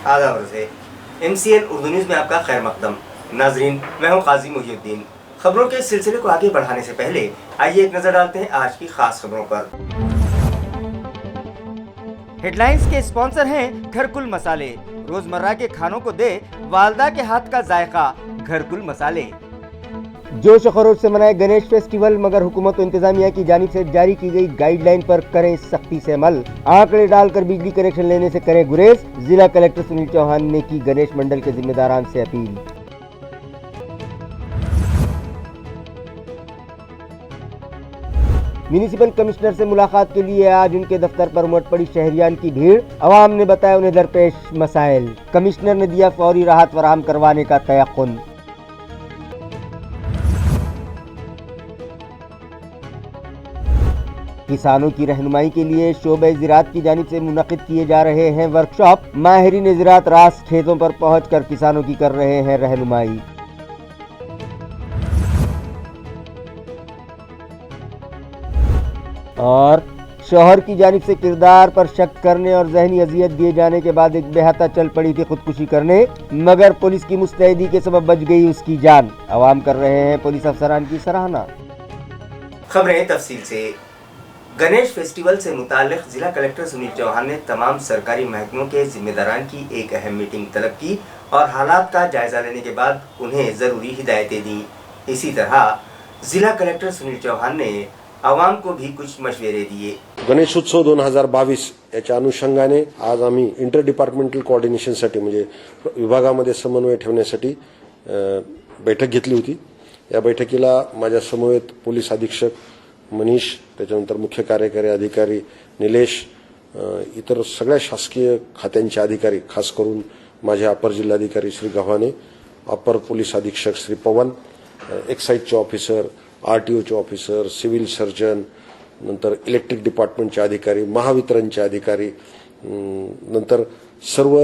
आदाब अर्ज़ MCN Urdu news में आपका खैर मकदम। नाजरीन, मैं हूँ काजी मुहिउद्दीन। खबरों के सिलसिले को आगे बढ़ाने से पहले आइए एक नज़र डालते हैं आज की खास खबरों पर। हेडलाइंस के स्पॉन्सर हैं घरकुल मसाले। रोजमर्रा के खानों को दे वालदा के हाथ का जायका, घरकुल मसाले। जोश और खरोश से मनाए गणेश फेस्टिवल, मगर हुकूमत और इंतजामिया की जानिब से जारी की गई गाइडलाइन पर करें सख्ती से अमल। आंकड़े डालकर बिजली कनेक्शन लेने से करें गुरेज। जिला कलेक्टर सुनील चौहान ने की गणेश मंडल के जिम्मेदारान से अपील। म्यूनिसिपल कमिश्नर से मुलाकात के लिए आज उनके दफ्तर पर उमड़ पड़ी शहरियान की भीड़। अवाम ने बताया उन्हें दरपेश मसाइल। कमिश्नर ने दिया फौरी राहत फराहम करवाने का तयक्कुन। किसानों की रहनुमाई के लिए शोबे ज़राअत की जानिब से मुनक़िद किए जा रहे हैं वर्कशॉप। माहिरीन ज़राअत रास खेतों पर पहुंचकर किसानों की कर रहे हैं रहनुमाई। और शौहर की जानिब से किरदार पर शक करने और ज़हनी अजियत दिए जाने के बाद एक बेहता चल पड़ी थी खुदकुशी करने, मगर पुलिस की मुस्तैदी के सबब बच गई उसकी जान। अवाम कर रहे हैं पुलिस अफसरान की सराहना। खबरें तफसील से। गणेश फेस्टिवल से मुताल्लिक जिला कलेक्टर सुनील चौहान ने तमाम सरकारी महकमों के जिम्मेदारान की एक अहम मीटिंग तलब की और हालात का जायजा लेने के बाद उन्हें ज़रूरी हिदायतें दी। इसी तरह जिला कलेक्टर सुनील चौहान ने आवाम को भी कुछ मशवरे दिए। गणेशोत्सव 2022 याच्या अनुषंगाने आज आम्ही इंटर डिपार्टमेंटल कोऑर्डिनेशनसाठी म्हणजे विभागामध्ये समन्वय ठेवण्यासाठी बैठक घेतली होती। या बैठकीला माझ्या समवेत पोलीस अधीक्षक मनीष, त्याच्यानंतर मुख्य कार्यकारी अधिकारी निलेश, इतर सगळ्या शासकीय खात्यांचे अधिकारी, खास करून माझे अपर जिल्हाधिकारी श्री गव्हाणे, अपर पोलीस अधीक्षक Shri Pawan, एक्साईजचे officer, आरटीओचे officer, civil surgeon, नंतर इलेक्ट्रिक डिपार्टमेंटचे अधिकारी, महावितरणचे अधिकारी, नंतर सर्व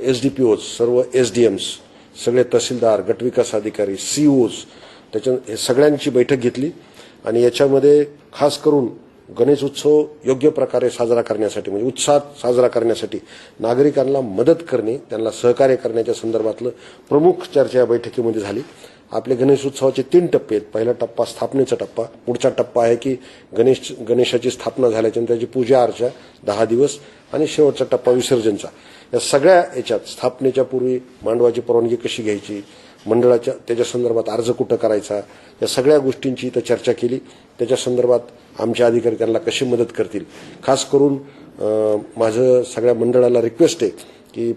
एसडीपीओज, सर्व एसडीएम्स, सगळे तहसीलदार, गटविकास अधिकारी, सीओज, त्याच्या सगळ्यांची बैठक घेतली आणि याच्यामध्ये खास करून गणेश उत्सव योग्य प्रकारे साजरा करण्यासाठी म्हणजे उत्साहात साजरा करण्यासाठी नागरिकांना मदत करणे, त्यांना सहकार्य करण्याच्या संदर्भातलं प्रमुख चर्चा या बैठकीमध्ये झाली। आपले गणेश उत्सवाचे 3 टप्पे आहेत। पहिला टप्पा स्थापनेचा टप्पा, पुढचा टप्पा आहे की गणेशाची स्थापना झाल्यानंतर त्याची पूजा अर्चा 10 दिवस आणि शेवटचा टप्पा विसर्जनचा। या सगळ्या याच्यात स्थापनेच्या पूर्वी मांडवाची परवानगी कशी घ्यायची, मंडळाच्या त्याच्या संदर्भात अर्ज कुठं करायचा, या सगळ्या गोष्टींची इथं चर्चा केली। त्याच्या संदर्भात आमचे अधिकारी त्यांना कशी मदत करतील। खास करून माझं सगळ्या मंडळाला रिक्वेस्ट आहे की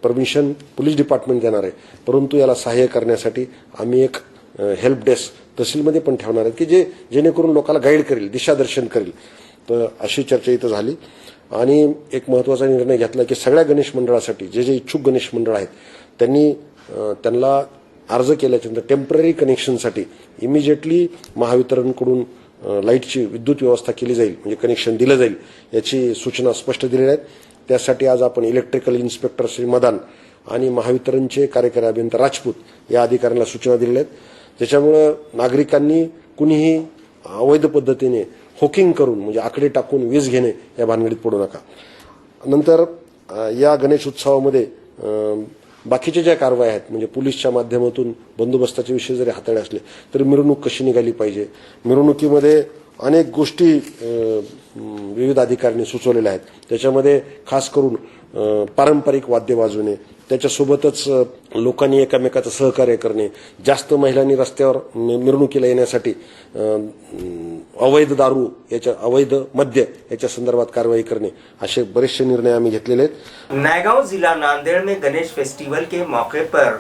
परमिशन पोलीस डिपार्टमेंट देणार आहे, परंतु याला सहाय्य करण्यासाठी आम्ही एक हेल्प डेस्क तहसीलमध्ये पण ठेवणार आहे की जेणेकरून लोकांना गाईड करेल, दिशादर्शन करेल। तर अशी चर्चा इथं झाली आणि एक महत्त्वाचा निर्णय घेतला की सगळ्या गणेश मंडळासाठी जे इच्छुक गणेश मंडळ आहेत त्यांना अर्ज केल्यानंतर टेम्पररी कनेक्शनसाठी इमिजिएटली महावितरणकडून लाईटची विद्युत व्यवस्था केली जाईल, म्हणजे कनेक्शन दिलं जाईल, याची सूचना स्पष्ट दिलेल्या आहेत। त्यासाठी आज आपण इलेक्ट्रिकल इन्स्पेक्टर श्री मदान आणि महावितरणचे कार्यकारी अभियंता राजपूत या अधिकाऱ्यांना सूचना दिलेल्या आहेत। त्याच्यामुळे नागरिकांनी कुणीही अवैध पद्धतीने होकिंग करून म्हणजे आकडे टाकून वीज घेणे या भानगडीत पडू नका। नंतर या गणेश उत्सवामध्ये बाकीच्या ज्या कारवाई आहेत म्हणजे पोलीसच्या माध्यमातून बंदोबस्ताचे विषय जरी हाताळले असले तरी मिरवणूक कशी निघाली पाहिजे, मिरवणुकीमध्ये अनेक गोष्टी विविध अधिकाऱ्यांनी सुचवलेल्या आहेत। त्याच्यामध्ये खास करून पारंपरिक वाद्य वाजवणे, त्याच्यासोबतच लोकांनी एकमेकाचं सहकार्य करणे, जास्त महिलांनी रस्त्यावर मिरवणुकीला येण्यासाठी अवैध दारू, अवैध मद्य याच्या संदर्भात कारवाई करणे, असे बरेचसे निर्णय आम्ही घेतलेले आहेत। नायगांव जिला नांदेड़ में गणेश फेस्टिवल के मौके पर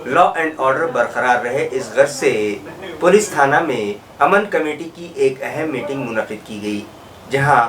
लॉ एंड ऑर्डर बरकरार रहे, इस गर्ज से पुलिस थाना में अमन कमेटी की एक अहम मीटिंग मुनक़िद की गई, जहां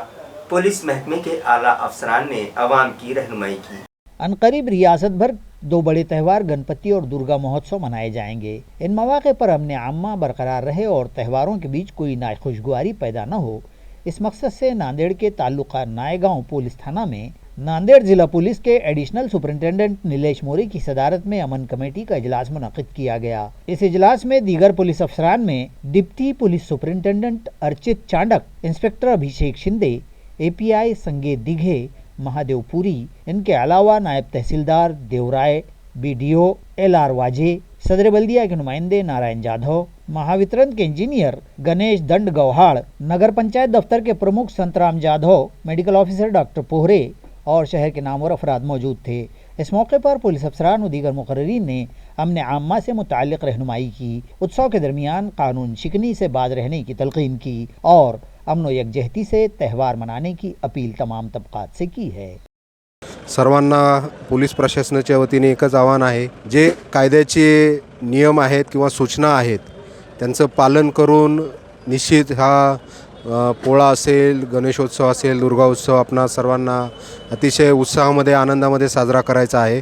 पुलिस महकमे के आला अफसरान ने अवाम की रहनुमाई की। अनकरीब रियासत भर 2 बड़े त्यौहार गणपति और दुर्गा महोत्सव मनाए जाएंगे। इन मौके पर अमन आम्मा बरकरार रहे और त्योहारों के बीच कोई नाखुशगवारी पैदा न हो, इस मकसद से नांदेड़ के ताल्लुका नायगांव पुलिस थाना में नांदेड़ जिला पुलिस के एडिशनल सुपरिंटेंडेंट नीलेश मोरी की सदारत में अमन कमेटी का इजलास मुनक़िद किया गया। इस इजलास में दीगर पुलिस अफसरान में deputy police superintendent Archit Chandak, inspector Abhishek Shinde, API Sange Dighe, Mahadev Puri, इनके अलावा नायब तहसीलदार देवराय, BDO LR वाजे, सदर बल्दिया के नुमाइंदे नारायण जाधव, महावितरण के इंजीनियर गणेश दंड गौहाड़, नगर पंचायत दफ्तर के प्रमुख Santram Jadhav, medical officer doctor Pohare और शहर के नामवर अफराद मौजूद थे। इस मौके पर पुलिस अफसरान और दीगर मुकर्ररीन ने अमन आम्मा से मुताल्लिक रहनुमाई की, उत्सव के दरमियान कानून शिकनी से बाज रहने की तलकीन की और अमन व यकजहती से त्यौहार मनाने की अपील तमाम तबकात से की है। सर्वांना पोलीस प्रशासनाच्या वतीने एकच आव्हान आहे, जे कायद्याचे नियम आहेत किंवा सूचना आहेत त्यांचं पालन करून निश्चित हा पोळा असेल, गणेशोत्सव असेल, दुर्गा उत्सव आपणा सर्वांना अतिशय उत्साहामध्ये आनंदामध्ये साजरा करायचा आहे।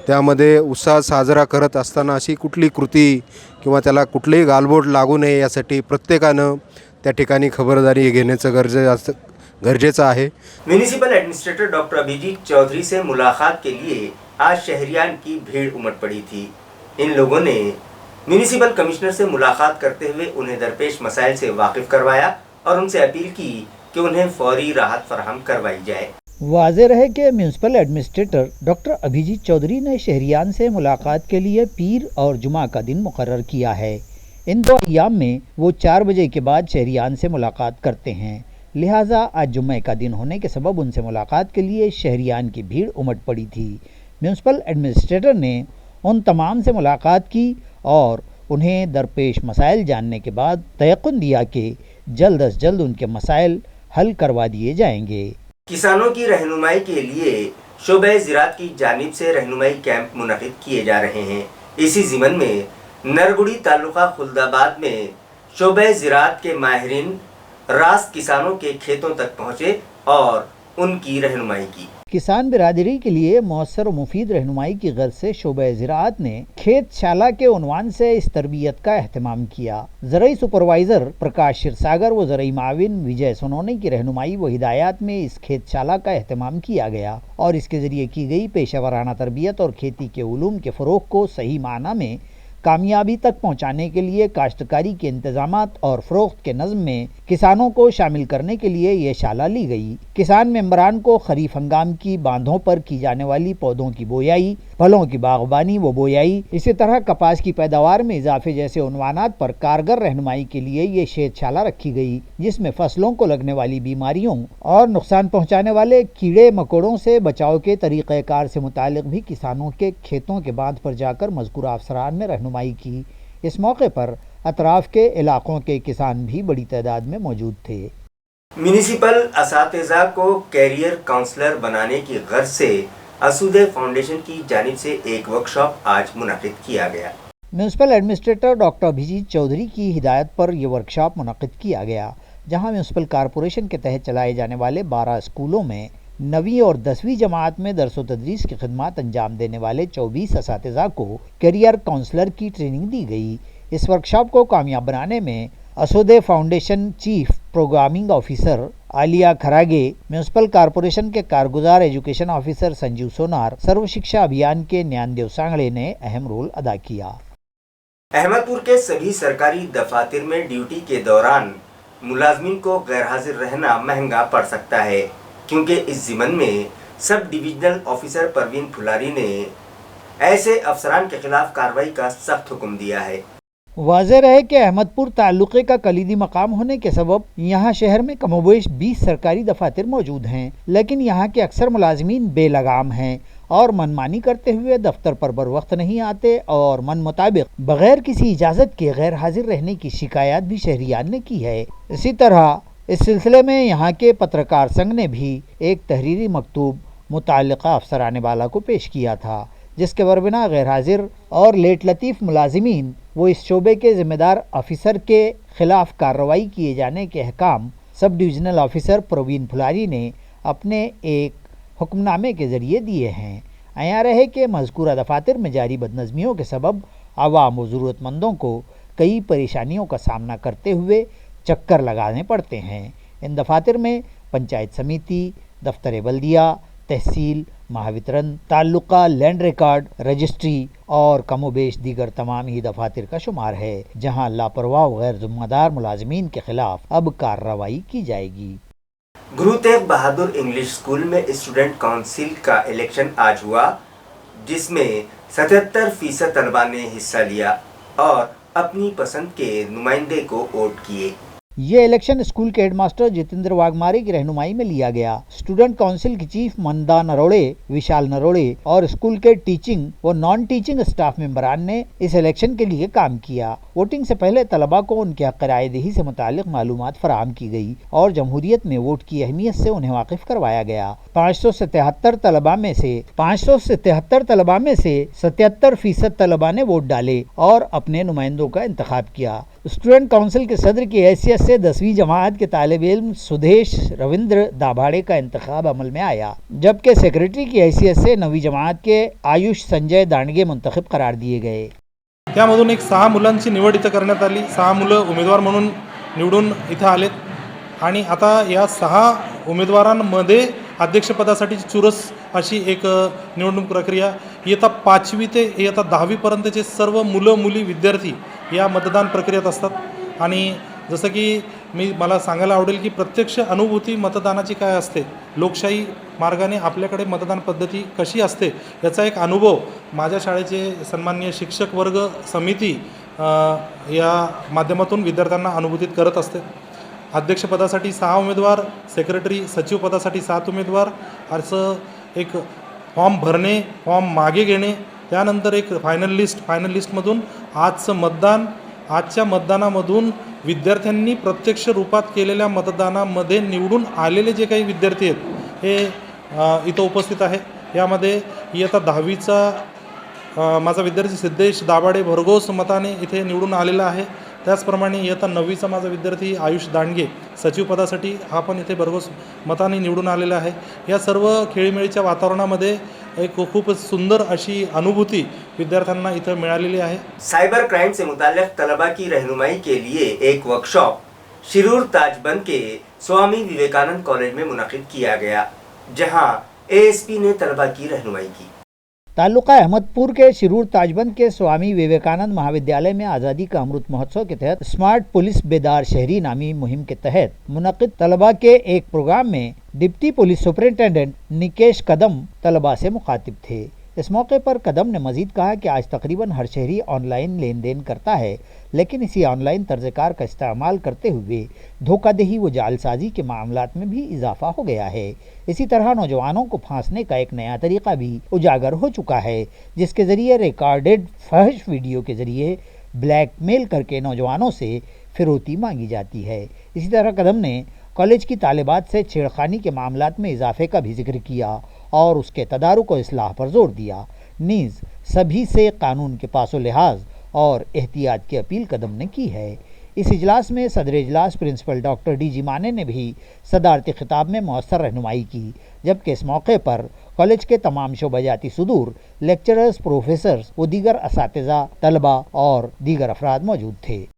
त्यामध्ये उत्साह साजरा करत असताना अशी कुठली कृती किंवा त्याला कुठलेही गालबोट लागू नये यासाठी प्रत्येकानं त्या ठिकाणी खबरदारी घेण्याचं गरजेचं आहे। Municipal administrator doctor Abhijit Chaudhary से मुलाकात के लिए आज शहरियान की भीड़ उमड़ पड़ी थी। इन लोगों ने म्यूनिसिपल कमिश्नर से मुलाकात करते हुए उन्हें दरपेश मसाइल से वाकिफ करवाया और उनसे अपील की कि उन्हें फौरी राहत फराहम करवाई जाए। वाज़ेह रहे कि municipal administrator doctor Abhijit Chaudhary ने शहरियान से मुलाकात के लिए पीर और जुमा का दिन मुकर्रर किया है। इन दो अय्याम में वो 4 बजे के बाद शहरियान से मुलाकात करते हैं, लिहाजा आज जुम्मे का दिन होने के सबब उनसे मुलाकात के लिए शहरियान की भीड़ उमड़ पड़ी थी। म्यूनिसिपल एडमिनिस्ट्रेटर ने उन तमाम से मुलाकात की और उन्हें दरपेश मसाइल जानने के बाद तयक़ुन दिया कि जल्द अज जल्द उनके मसाइल हल करवा दिए जाएंगे। किसानों की रहनुमाई के लिए शोबे ज़राअत की जानिब से रहनुमाई कैंप मुनक़िद किए जा रहे हैं। इसी ज़िमन में नरगुड़ी तालुका खुलदाबाद में शोबे ज़राअत के माहिरीन रास्त किसानों के खेतों तक पहुँचे और उनकी रहनुमाई की। किसान बिरादरी के लिए मौसर और मुफीद रहनुमाई की गर्ज से शोबे ज़राअत ने खेत शाला के उन्वान से इस तरबियत का अहतमाम किया। ज़राई सुपरवाइज़र प्रकाश शिरसागर व ज़राई माविन विजय सोनोनी की रहनुमाई व हिदायत में इस खेत शाला का अहतमाम किया गया और इसके ज़रिए की गई पेशेवराना तरबियत और खेती के उलूम के फ़रोग़ को सही माना में कामयाबी तक पहुँचाने के लिए काश्तकारी के इंतज़ामात और फ़रोख्त के नज़्म में किसानों को शामिल करने के लिए ये शाला ली गई। किसान मेंबरान को खरीफ हंगाम की बांधों पर की जाने वाली पौधों की बोयाई, फलों की बागबानी व बोयाई, इसी तरह कपास की पैदावार में इजाफे जैसे उन्वानात पर कारगर रहनुमाई के लिए ये शेदशाला रखी गई, जिसमें फसलों को लगने वाली बीमारियों और नुकसान पहुँचाने वाले कीड़े मकोड़ों से बचाव के तरीक़ेकार से मुतालिक भी किसानों के खेतों के बांध पर जाकर मज़कूरा अफसरान ने रहनुमाई की। इस मौके पर अतराफ के इलाकों के किसान भी बड़ी तादाद में मौजूद थे। म्यूनिसिपल असातिज़ा को कैरियर काउंसलर बनाने की गर्ज से असूदे फाउंडेशन की जानिब से एक वर्कशॉप आज मुनक़िद किया गया। Municipal administrator doctor Abhijit Chaudhary की हिदायत पर यह वर्कशॉप मुनक़िद किया गया, जहां म्यूनिसिपल कॉरपोरेशन के तहत चलाए जाने वाले 12 स्कूलों में 9वीं और 10वीं जमात में दरस व तदरीस की खिदमत अंजाम देने वाले 24 असातिज़ा को कैरियर काउंसलर की ट्रेनिंग दी गई। इस वर्कशॉप को कामयाब बनाने में Asode foundation chief programming officer Aliya Kharage, municipal corporation के कारगुजार एजुकेशन ऑफिसर संजीव सोनार, सर्व शिक्षा अभियान के न्यानदेव सांगड़े ने अहम रोल अदा किया। अहमदपुर के सभी सरकारी दफातर में ड्यूटी के दौरान मुलाजमीन को गैर हाजिर रहना महंगा पड़ सकता है, क्योंकि इस ज़िमन में sub divisional officer Parveen Phulari ने ऐसे अफसरान के खिलाफ कार्रवाई का सख्त हुक्म दिया है। वाज़ेह रहे कि अहमदपुर ताल्लुक़े का कलीदी मकाम होने के सबब यहाँ शहर में कमोबेश 20 सरकारी दफातर मौजूद हैं, लेकिन यहाँ के अक्सर मुलाजमीन बेलगाम हैं और मनमानी करते हुए दफ्तर पर बर वक्त नहीं आते और मन मुताबिक बगैर किसी इजाज़त के गैर हाजिर रहने की शिकायत भी शहरियान ने की है। इसी तरह इस सिलसिले में यहाँ के पत्रकार संघ ने भी एक तहरीरी मकतूब मुताल्लिक़ा अफसरान बाला को पेश किया था, जिसके बरबिना गैर हाजिर और लेट लतीफ़ मुलाजिमीन वो इस शोबे के ज़िम्मेदार ऑफिसर के ख़िलाफ़ कार्रवाई किए जाने के अहकाम sub divisional officer Praveen Phulari ने अपने एक हुक्मनामे के ज़रिए दिए हैं। आया रहे कि मज़कूरा दफातर में जारी बदनज़मियों के सबब आवाम व ज़रूरतमंदों को कई परेशानियों का सामना करते हुए चक्कर लगाने पड़ते हैं। इन दफातर में पंचायत समिति, दफ्तर बल्दिया, तहसील, महावितरण, ताल्लुका, लैंड रिकॉर्ड, रजिस्ट्री और कमोबेश दीगर तमाम ही दफातर का शुमार है, जहां लापरवाह गैर ज़िम्मेदार मुलाजमीन के खिलाफ अब कार्रवाई की जाएगी। गुरु तेग बहादुर इंग्लिश स्कूल में स्टूडेंट काउंसिल का इलेक्शन आज हुआ, जिसमें 77% तलबा ने हिस्सा लिया और अपनी पसंद के नुमाइंदे को वोट किए। ये इलेक्शन स्कूल के हेडमास्टर जितेंद्र वाघमारे की रहनुमाई में लिया गया। स्टूडेंट काउंसिल की चीफ मंदा नरोड़े, विशाल नरोड़े और स्कूल के टीचिंग व नॉन टीचिंग स्टाफ मेंबरान ने इस इलेक्शन के लिए काम किया। वोटिंग से पहले तलबा को उनके हक़ रायदही से मुतालिक मालूमात फराहम की गई और जमहूरियत में वोट की अहमियत से उन्हें वाकिफ करवाया गया। 573 तलबा में से 77% तलबा ने वोट डाले और अपने नुमाइंदों का इंतखाब किया। स्टूडेंट काउंसिल के सदर की हैसियत से 10वीं जमात के तालिब इल्म सुदेश रविंद्र दाभाड़े का इंतखाब अमल में आया, जबकि सेक्रेटरी की हैसियत से 9वीं जमात के आयुष संजय दांडगे मुंतखब करार दिए गए। त्यामधून एक 6 मुलांची निवड इथं करण्यात आली। 6 मुलं उमेदवार म्हणून निवडून इथं आलेत आणि आता या 6 उमेदवारांमध्ये अध्यक्षपदासाठीची चुरस अशी एक निवडणूक प्रक्रिया इयत्ता 5वी ते इयत्ता 10वी पर्यंतचे सर्व मुलं मुली विद्यार्थी या मतदान प्रक्रियेत असतात। आणि जसं की मला सांगायला आवडेल की प्रत्यक्ष अनुभूती मतदानाची काय असते, लोकशाही मार्गाने आपल्याकडे मतदान पद्धती कशी असते याचा एक अनुभव माझ्या शाळेचे सन्माननीय शिक्षक वर्ग समिती या माध्यमातून विद्यार्थ्यांना अनुभूतीत करत असते। अध्यक्षपदासाठी 6 उमेदवार, सेक्रेटरी सचिव पदासाठी 7 उमेदवार असं एक फॉर्म भरणे, फॉर्म मागे घेणे, त्यानंतर एक फायनल लिस्टमधून आजच्या मतदानामधून विद्यार्थ्यांनी प्रत्यक्ष रूपात केलेल्या मतदानामध्ये निवडून आलेले जे काही विद्यार्थी आहेत हे इथं उपस्थित आहे। यामध्ये इयत्ता 10वीचा माझा विद्यार्थी सिद्धेश दाभाडे भरघोस मताने इथे निवडून आलेला आहे। त्याचप्रमाणे इयत्ता 9वीचा माझा विद्यार्थी आयुष दांडगे सचिव पदासाठी हा पण इथे भरघोस मताने निवडून आलेला आहे। या सर्व खेळीमेळीच्या वातावरणामध्ये एक खूप सुंदर अशी अनुभूती विद्यार्थ्यांना इथं मिळालेली आहे। साइबर क्राइम से मुताल्लिक तलबा की रहनुमाई के लिए एक वर्कशॉप शिरूर ताजबंद के स्वामी विवेकानंद कॉलेज में मुनक़िद किया गया, जहां एएसपी ने तलबा की रहनुमाई की। तालुका अहमदपुर के शिरूर ताजबंद के स्वामी विवेकानंद महाविद्यालय में आज़ादी का अमृत महोत्सव के तहत स्मार्ट पुलिस बेदार शहरी नामी मुहिम के तहत मुनक़िद तलबा के एक प्रोग्राम में डिप्टी पुलिस सुपरिटेंडेंट निकेश कदम तलबा से मुखातिब थे। इस मौके पर कदम ने मजीद कहा कि आज तकरीबन हर शहरी ऑनलाइन लेन देन करता है, लेकिन इसी ऑनलाइन तर्ज़कार का इस्तेमाल करते हुए धोखाधही व जालसाजी के मामलात में भी इजाफा हो गया है। इसी तरह नौजवानों को फांसने का एक नया तरीका भी उजागर हो चुका है, जिसके ज़रिए रिकॉर्डेड फहश वीडियो के ज़रिए ब्लैकमेल करके नौजवानों से फिरौती मांगी जाती है। इसी तरह कदम ने कॉलेज की तालिबात से छेड़खानी के मामलात में इजाफे का भी जिक्र किया और उसके तदारुक व इस्लाह पर जोर दिया। नीज़ सभी से कानून के पासो लिहाज और एहतियात की अपील कदम ने की है। इस इजलास में सदर इजलास प्रिंसिपल डॉक्टर डी.जी. माने ने भी सदारती खिताब में मौसर रहनुमाई की, जबकि इस मौके पर कॉलेज के तमाम शोबाजाती सुदूर, लेक्चरर्स, प्रोफेसर्स व दीगर असातिज़ा, तलबा और दीगर अफराद मौजूद थे।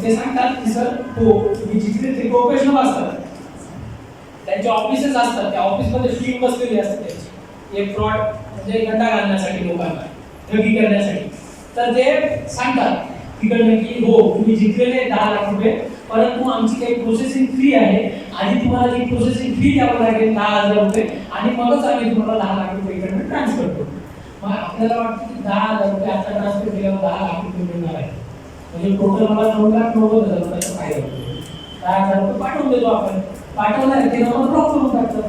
ते सांगतात की सर हो तुम्ही जिथे ते प्रोफेशनल असतात, त्यांचे ऑफिसेस असतात, त्या ऑफिसमध्ये टीम बसलेली असते त्याची एक फ्रॉड म्हणजे गंडा घालण्यासाठी, लोकांना ठगी करण्यासाठी। तर ते सांगतात तिकडनं की हो तुम्ही जिंकलेले 10 लाख रुपये, परंतु आमची काही प्रोसेसिंग फी आहे, आधी तुम्हाला ती प्रोसेसिंग फी द्यावी लागेल 10,000 रुपये आणि मगच आम्ही तुम्हाला 10 लाख रुपये इकडनं ट्रान्सफर करू। मग आपल्याला वाटतं की 10,000 रुपये आता ट्रान्सफर केल्यावर 10 लाख रुपये मिळणार आहे, म्हणजे टोटल मला 9,90,000 रुपयाचा फायदा होतो। 10,000 रुपये पाठवून देतो आपण, पाठवणार ते नंबर ब्लॉक करून टाकतात।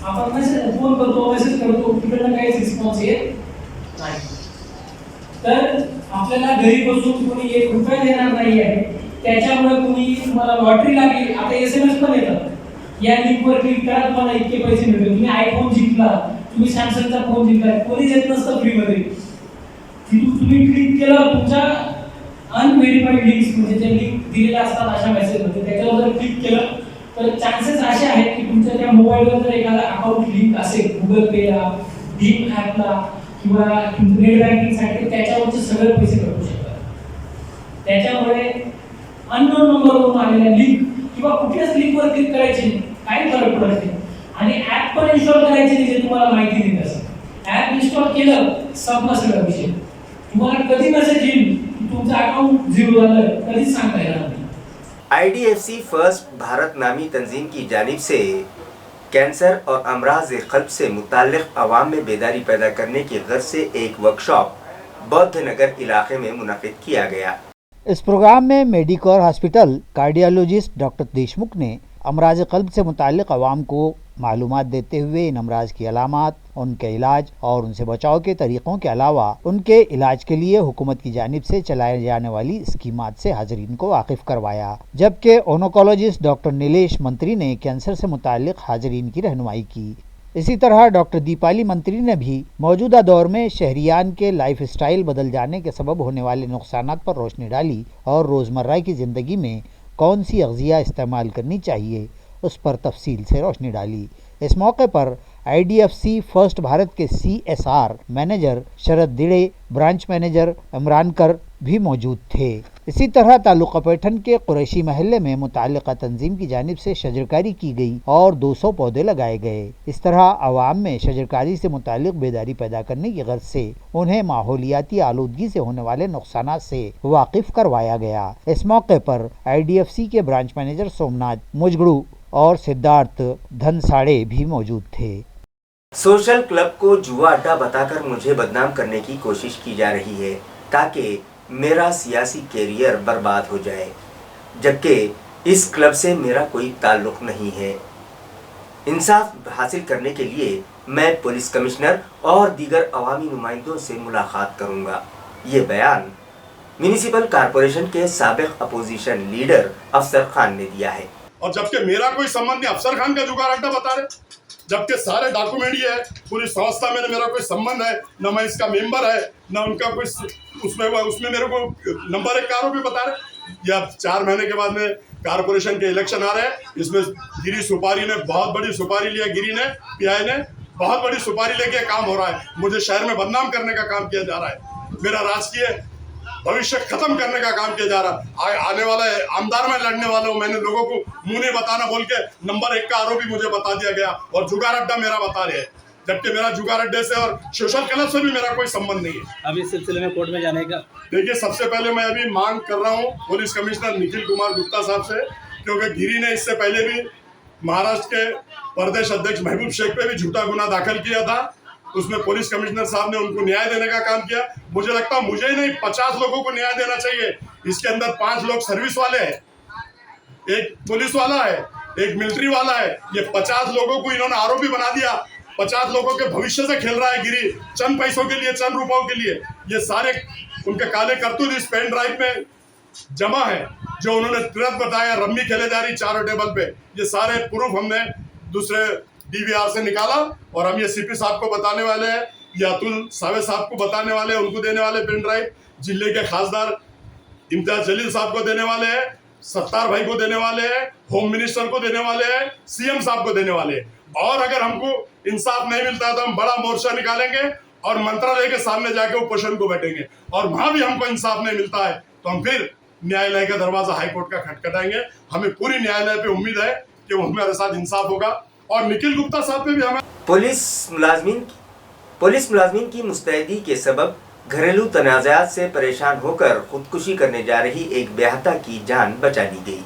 आपण मेसेज फोन करतो, मेसेज करतो, तिकडनं काहीच रिस्पॉन्स येत नाही। तर आपल्याला घरी बसून कोणी 1 रुपया देणार नाही आहे, त्याच्यामुळे कोणी तुम्हाला लॉटरी लागली, आता SMS पण येतात, या लिंकवर क्लिक करा तुम्हाला इतके पैसे मिळतील, तुम्ही आयफोन जिंकला, तुम्ही सॅमसंगचा फोन जिंकला, कोणी देत नसतं फ्रीमध्ये। तुम्ही क्लिक केलं, तुमच्या अनव्हेरिफाईड लिंक्स म्हणजे जे लिंक दिलेल्या असतात अशा मेसेजमध्ये, त्याच्यावर जर क्लिक केलं तर चान्सेस असे आहेत की तुमच्या त्या मोबाईलवर जर एखादा अकाउंट लिंक असेल गुगल पेला, भीम ॲपला किंवा नेट बँकिंगसाठी, त्याच्यावरचे सगळे पैसे कटू शकतात। त्याच्यामुळे अननोन नंबरवरून आलेल्या लिंक किंवा कुठल्याच लिंकवर क्लिक करायची नाही, काही फरक पडत नाही। आणि ॲप पण इन्स्टॉल करायची नाही जे तुम्हाला माहिती देत असेल। ॲप इन्स्टॉल केलं संपला सगळा विषय। तुम्हाला कधी मेसेज येईल की तुमचं अकाउंट झिरो झालं कधीच सांगता येणार नाही। IDFC फर्स्ट भारत नामी तंजीम की जानिब से कैंसर और अमराज क़ल्ब से मुताल्लिक़ अवाम में बेदारी पैदा करने की गर्ज से एक वर्कशॉप बौद्ध नगर इलाके में मुनक़िद किया गया। इस प्रोग्राम में Medicore hospital cardiologist doctor Deshmukh ने अमराज क़ल्ब से मुताल्लिक़ अवाम को मालूमात देते हुए इन अमराज की अलामात, उनके इलाज और उनसे बचाव के तरीक़ों के अलावा उनके इलाज के लिए हुकूमत की जानिब से चलाए जाने वाली स्कीमात से हाज़रीन को वाकिफ़ करवाया। जबकि ओनकोलॉजिस्ट डॉक्टर नीलेश मंत्री ने कैंसर से मुताल्लिक़ हाज़रीन की रहनुमाई की। इसी तरह डॉक्टर दीपाली मंत्री ने भी मौजूदा दौर में शहरियान के लाइफ स्टाइल बदल जाने के सबब होने वाले नुकसानात पर रोशनी डाली और रोज़मर्रा की ज़िंदगी में कौन सी अग़ज़िया इस्तेमाल करनी चाहिए उस पर तफसील से रोशनी डाली। इस मौके पर IDFC फर्स्ट भारत के CSR मैनेजर शरद दिड़े, ब्रांच मैनेजर इमरानकर भी मौजूद थे। इसी तरह तालुका पैठन के कुरैशी महल्ले में मुताल्लिक़ा तंजीम की जानिब से शजरकारी की गई और 200 पौधे लगाए गए। इस तरह आवाम में शजरकारी से मुताल्लिक़ बेदारी पैदा करने की गर्ज से उन्हें माहौलियाती आलूदगी से होने वाले नुकसानात से वाकिफ़ करवाया गया। इस मौके पर IDFC के ब्रांच मैनेजर सोमनाथ मुजगड़ू और सिद्धार्थ धनसाड़े भी मौजूद थे। सोशल क्लब को जुआ अड्डा बताकर मुझे बदनाम करने की कोशिश की जा रही है ताकि मेरा सियासी कैरियर बर्बाद हो जाए, जबकि इस क्लब से मेरा कोई ताल्लुक़ नहीं है। इंसाफ हासिल करने के लिए मैं पुलिस कमिश्नर और दीगर अवामी नुमाइंदों से मुलाकात करूंगा। ये बयान म्यूनिसिपल कॉरपोरेशन के साबिक़ अपोजिशन लीडर अफसर खान ने दिया है। और जबकि मेरा कोई संबंध नहीं, अफसर खान का जुगाड़ अड्डा बता रहे, जबकि सारे डॉक्यूमेंट ये है, पूरी संस्था में मेरा कोई संबंध है, न मैं इसका मेंबर है, न उनका कोई उसमें मेरे को नंबर 1 का आरोपी बता रहे। या 4 महीने के बाद में कारपोरेशन के इलेक्शन आ रहे हैं, इसमें गिरी सुपारी ने बहुत बड़ी सुपारी लिया, गिरी ने PI ने बहुत बड़ी सुपारी लेके काम हो रहा है। मुझे शहर में बदनाम करने का काम किया जा रहा है, मेरा राजकीय भविष्य खत्म करने का काम किया जा रहा है। आने वाला है आमदार में लड़ने वाला हूँ, मैंने लोगों को मुंह नहीं बताना बोल के नंबर 1 का आरोपी मुझे बता दिया गया और जुगाड़ अड्डा मेरा बता रहे हैं, जबकि मेरा जुगाड़ अड्डे से और सोशल क्लब से भी मेरा कोई संबंध नहीं है। अभी इस सिलसिले में कोर्ट में जाने का देखिए, सबसे पहले मैं अभी मांग कर रहा हूँ पुलिस कमिश्नर निखिल कुमार गुप्ता साहब से, क्योंकि गिरी ने इससे पहले भी महाराष्ट्र के प्रदेश अध्यक्ष महबूब शेख पे भी झूठा गुना दाखिल किया था। उसमें पुलिस कमिश्नर साहब ने उनको न्याय देने का काम किया। मुझे लगता है मुझे नहीं 50 लोगों को न्याय देना चाहिए। इसके अंदर 5 लोग सर्विस वाले हैं, एक पुलिस वाला है, एक मिलिट्री वाला है। ये 50 लोगों को इन्होंने आरोपी बना दिया। 50 लोगों के भविष्य से खेल रहा है गिरी, चंद पैसों के लिए, चंद रुपयों के लिए। ये सारे उनके काले करतूत इस पेन ड्राइव में जमा है, जो उन्होंने तुरंत बताया रम्मी खेले जा रही चारों टेबल पे। ये सारे प्रूफ हमने दूसरे DVR से निकाला और हम ये CP साहब को बताने वाले हैं, ये अतुल सावे साहब को बताने वाले हैं, उनको देने वाले पेन ड्राइव, जिले के खासदार इम्तियाज जलील साहब को देने वाले हैं, सत्तार भाई को देने वाले हैं, होम मिनिस्टर को देने वाले हैं, CM साहब को देने वाले हैं। और अगर हमको इंसाफ नहीं मिलता है तो हम बड़ा मोर्चा निकालेंगे और मंत्रालय के सामने जाके उपोषण को बैठेंगे। और वहां भी हमको इंसाफ नहीं मिलता है तो हम फिर न्यायालय का दरवाजा हाईकोर्ट का खटखटाएंगे। हमें पूरी न्यायालय पे उम्मीद है कि वो हमारे साथ इंसाफ होगा और निखिल गुप्ता साहब पे भी हमें पुलिस मुलाजमीन की मुस्तैदी के सबब घरेलू तनाज़ात से परेशान होकर खुदकुशी करने जा रही एक बेहता की जान बचा ली गई।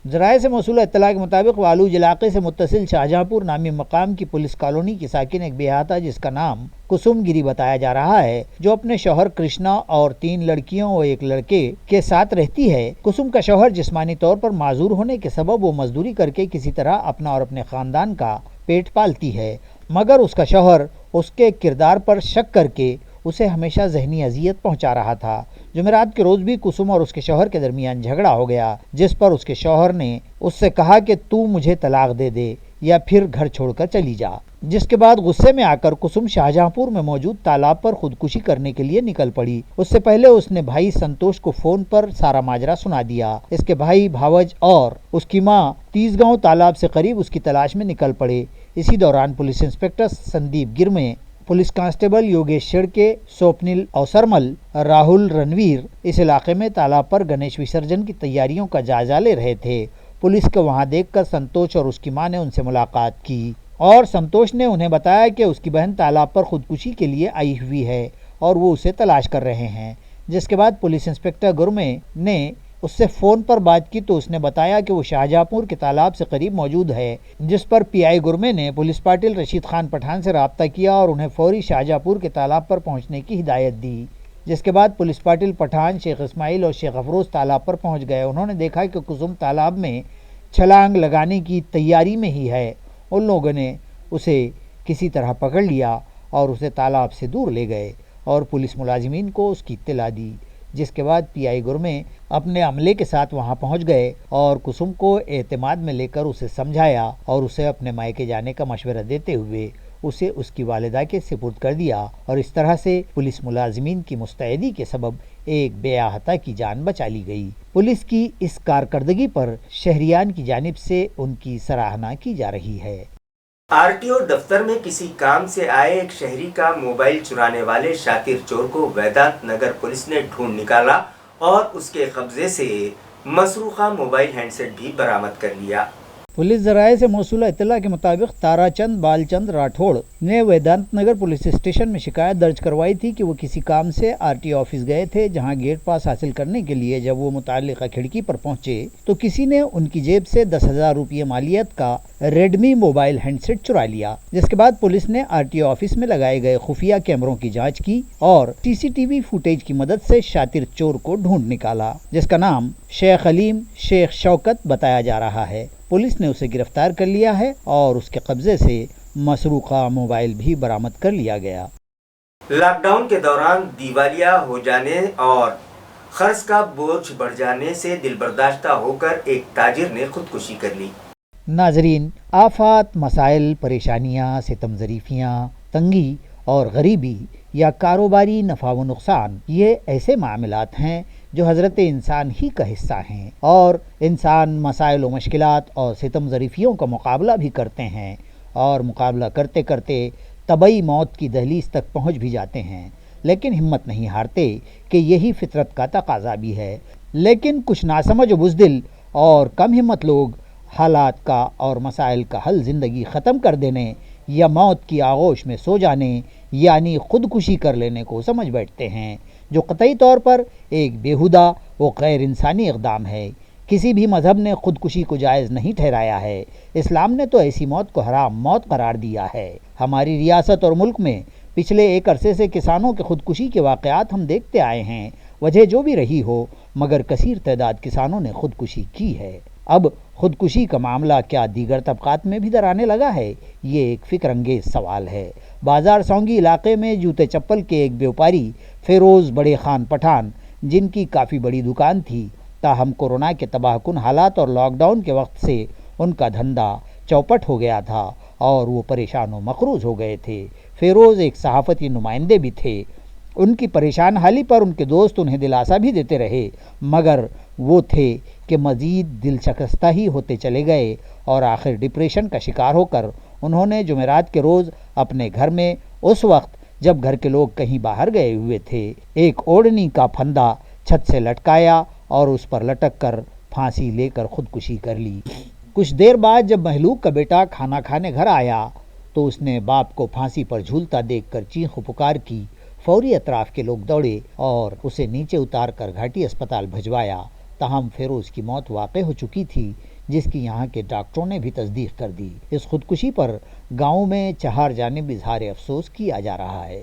ज़राए से मौसूल इत्तला के मुताबिक वालूज इलाके से मुत्तसिल शाहजहाँपुर नामी मकाम की पुलिस कॉलोनी की साकिन एक बेहाता जिसका नाम कुसुम गिरी बताया जा रहा है, जो अपने शौहर कृष्णा और 3 लड़कियों व 1 लड़के के साथ रहती है। कुसुम का शौहर जिस्मानी तौर पर माजूर होने के सबब वो मजदूरी करके किसी तरह अपना और अपने खानदान का पेट पालती है, मगर उसका शौहर उसके किरदार पर शक करके उसे हमेशा जहनी अजियत पहुंचा रहा था। जुमेरात के रोज़ भी कुसुम और उसके शौहर के दरमियान झगड़ा हो गया, जिस पर उसके शौहर ने उससे कहा कि तू मुझे तलाक दे दे या फिर घर छोड़कर चली जा। जिसके बाद गुस्से में आकर कुसुम शाहजहाँपुर में मौजूद तालाब पर खुदकुशी करने के लिए निकल पड़ी। उससे पहले उसने भाई संतोष को फोन पर सारा माजरा सुना दिया। इसके भाई भावज और उसकी माँ तीसगांव तालाब से करीब उसकी तलाश में निकल पड़े। इसी दौरान police inspector Sandeep Girme, police constable Yogesh Shedke, Swapnil Awasarmal, Rahul Ranveer इस इलाके में तालाब पर गणेश विसर्जन की तैयारियों का जायजा ले रहे थे। पुलिस को वहां देखकर संतोष और उसकी मां ने उनसे मुलाकात की और संतोष ने उन्हें बताया कि उसकी बहन तालाब पर खुदकुशी के लिए आई हुई है और वो उसे तलाश कर रहे हैं। जिसके बाद पुलिस इंस्पेक्टर गुरमे ने اس سے فون پر بات کی تو اس نے بتایا کہ وہ شاہجہاں پور کے تالاب سے قریب موجود ہے، جس پر پی آئی گرمے نے پولیس پاٹل رشید خان پٹھان سے رابطہ کیا اور انہیں فوری شاہجہاں پور کے تالاب پر پہنچنے کی ہدایت دی، جس کے بعد پولیس پاٹل پٹھان شیخ اسماعیل اور شیخ افروز تالاب پر پہنچ گئے۔ انہوں نے دیکھا کہ کسم تالاب میں چھلانگ لگانے کی تیاری میں ہی ہے۔ ان لوگوں نے اسے کسی طرح پکڑ لیا اور اسے تالاب سے دور لے گئے اور پولیس ملازمین کو اس کی اطلاع دی، جس کے بعد پی آئی گرمے اپنے عملے کے ساتھ وہاں پہنچ گئے اور کسم کو اعتماد میں لے کر اسے سمجھایا اور اسے اپنے مائکے جانے کا مشورہ دیتے ہوئے اسے اس کی والدہ کے سپرد کر دیا، اور اس طرح سے پولیس ملازمین کی مستعدی کے سبب ایک بے احاطہ کی جان بچا لی گئی۔ پولیس کی اس کارکردگی پر شہریان کی جانب سے ان کی سراہنا کی جا رہی ہے۔ آر ٹی او دفتر میں کسی کام سے آئے ایک شہری کا موبائل چرانے والے شاطر چور کو ویدانت نگر پولیس نے ڈھونڈ نکالا اور اس کے قبضے سے مسروقہ موبائل ہینڈ سیٹ بھی برآمد کر لیا۔ پولیس ذرائع سے موصولہ اطلاع کے مطابق تارا چند بال چند راٹھوڑ نے ویدانت نگر پولیس اسٹیشن میں شکایت درج کروائی تھی کہ وہ کسی کام سے آر ٹی او آفس گئے تھے، جہاں گیٹ پاس حاصل کرنے کے لیے جب وہ متعلقہ کھڑکی پر پہنچے تو کسی نے ان کی جیب سے 10,000 روپے مالیت کا ریڈمی موبائل ہینڈ سیٹ چرا لیا، جس کے بعد پولیس نے آر ٹی او آفس میں لگائے گئے خفیہ کیمروں کی جانچ کی اور سی سی ٹی وی فوٹیج کی مدد سے شاطر چور کو ڈھونڈ نکالا، جس کا نام شیخ علیم شیخ شوکت بتایا جا رہا ہے۔ پولیس نے اسے گرفتار کر لیا ہے اور اس کے قبضے سے مسروقہ موبائل بھی برآمد کر لیا گیا۔ لاک ڈاؤن کے دوران دیوالیہ ہو جانے اور قرض کا بوجھ بڑھ جانے سے دل برداشتہ ہو کر ایک تاجر نے خودکشی کر لی۔ ناظرین، آفات، مسائل، پریشانیاں، ستم ظریفیاں، تنگی اور غریبی یا کاروباری نفع و نقصان، یہ ایسے معاملات ہیں جو حضرت انسان ہی کا حصہ ہیں، اور انسان مسائل و مشکلات اور ستم ظریفیوں کا مقابلہ بھی کرتے ہیں، اور مقابلہ کرتے کرتے طبعی موت کی دہلیز تک پہنچ بھی جاتے ہیں، لیکن ہمت نہیں ہارتے کہ یہی فطرت کا تقاضا بھی ہے۔ لیکن کچھ ناسمجھ و بزدل اور کم ہمت لوگ حالات کا اور مسائل کا حل زندگی ختم کر دینے یا موت کی آغوش میں سو جانے یعنی خودکشی کر لینے کو سمجھ بیٹھتے ہیں، جو قطعی طور پر ایک بیہودہ و غیر انسانی اقدام ہے۔ کسی بھی مذہب نے خودکشی کو جائز نہیں ٹھہرایا ہے، اسلام نے تو ایسی موت کو حرام موت قرار دیا ہے۔ ہماری ریاست اور ملک میں پچھلے ایک عرصے سے کسانوں کے خودکشی کے واقعات ہم دیکھتے آئے ہیں، وجہ جو بھی رہی ہو مگر کثیر تعداد کسانوں نے خودکشی کی ہے۔ اب خودکشی کا معاملہ کیا دیگر طبقات میں بھی درانے لگا ہے؟ یہ ایک فکر انگیز سوال ہے۔ بازار سونگی علاقے میں جوتے چپل کے ایک بیوپاری فیروز بڑے خان پٹھان، جن کی کافی بڑی دکان تھی، تاہم کورونا کے تباہ کن حالات اور لاک ڈاؤن کے وقت سے ان کا دھندا چوپٹ ہو گیا تھا اور وہ پریشان و مقروض ہو گئے تھے۔ فیروز ایک صحافتی نمائندے بھی تھے۔ ان کی پریشان حالی پر ان کے دوست انہیں دلاسا بھی دیتے رہے، مگر وہ تھے کہ مزید دل شکستہ ہی ہوتے چلے گئے اور آخر ڈپریشن کا شکار ہو کر انہوں نے جمعرات کے روز اپنے گھر میں، اس وقت جب گھر کے لوگ کہیں باہر گئے ہوئے تھے، ایک اوڑھنی کا پھندا چھت سے لٹکایا اور اس پر لٹک کر پھانسی لے کر خودکشی کر لی۔ کچھ دیر بعد جب مہلوک کا بیٹا کھانا کھانے گھر آیا تو اس نے باپ کو پھانسی پر جھولتا دیکھ کر چیخ و پکار کی۔ فوری اطراف کے لوگ دوڑے اور اسے نیچے اتار کر گھاٹی اسپتال بھجوایا، تاہم فیروز کی موت واقع ہو چکی تھی، جس کی یہاں کے ڈاکٹروں نے بھی تصدیق کر دی۔ اس خودکشی پر گاؤں میں چہار جانب اظہار افسوس کیا جا رہا ہے۔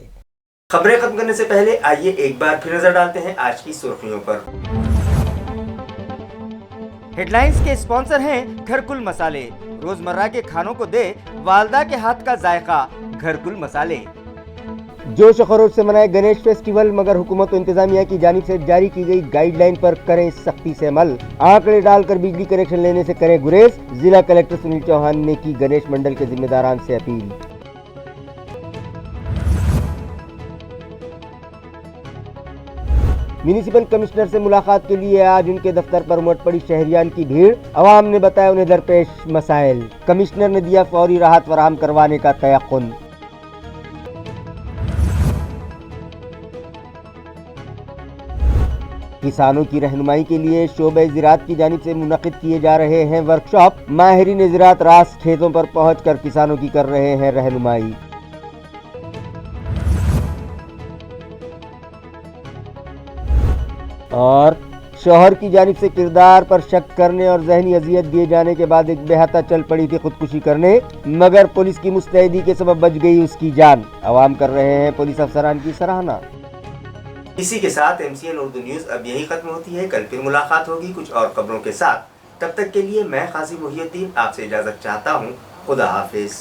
خبریں ختم کرنے سے پہلے آئیے ایک بار پھر نظر ڈالتے ہیں آج کی سرخیوں پر۔ ہیڈ لائنز کے اسپانسر ہیں گھرکل مسالے، روزمرہ کے کھانوں کو دے والدہ کے ہاتھ کا ذائقہ، گھرکل مسالے۔ جوش و خروش سے منائے گنیش فیسٹیول، مگر حکومت و انتظامیہ کی جانب سے جاری کی گئی گائیڈ لائن پر کریں سختی سے عمل، آنکڑے ڈال کر بجلی کنیکشن لینے سے کریں گریز، ضلع کلکٹر سنیل چوہان نے کی گنیش منڈل کے ذمہ داران سے اپیل۔ میونسپل کمشنر سے ملاقات کے لیے آج ان کے دفتر پر امٹ پڑی شہریان کی بھیڑ، عوام نے بتایا انہیں درپیش مسائل، کمشنر نے دیا فوری راحت فراہم کروانے کا تیقن۔ کسانوں کی رہنمائی کے لیے شعبہ زراعت کی جانب سے منعقد کیے جا رہے ہیں ورکشاپ، ماہرین زراعت راست کھیتوں پر پہنچ کر کسانوں کی کر رہے ہیں رہنمائی۔ اور शौहर की जानिब से किरदार पर शक करने और जहनी अजियत दिए जाने के बाद एक बेहता चल पड़ी थी खुदकुशी करने, मगर पुलिस की मुस्तैदी के सबब बच गई उसकी जान। आवाम कर रहे हैं पुलिस अफसरान की सराहना। इसी के साथ MCN उर्दू न्यूज़ अब यही खत्म होती है। कल फिर मुलाकात होगी कुछ और खबरों के साथ। तब तक के लिए मैं काजी मुहियुद्दीन आपसे इजाज़त चाहता हूँ। खुदा हाफिज।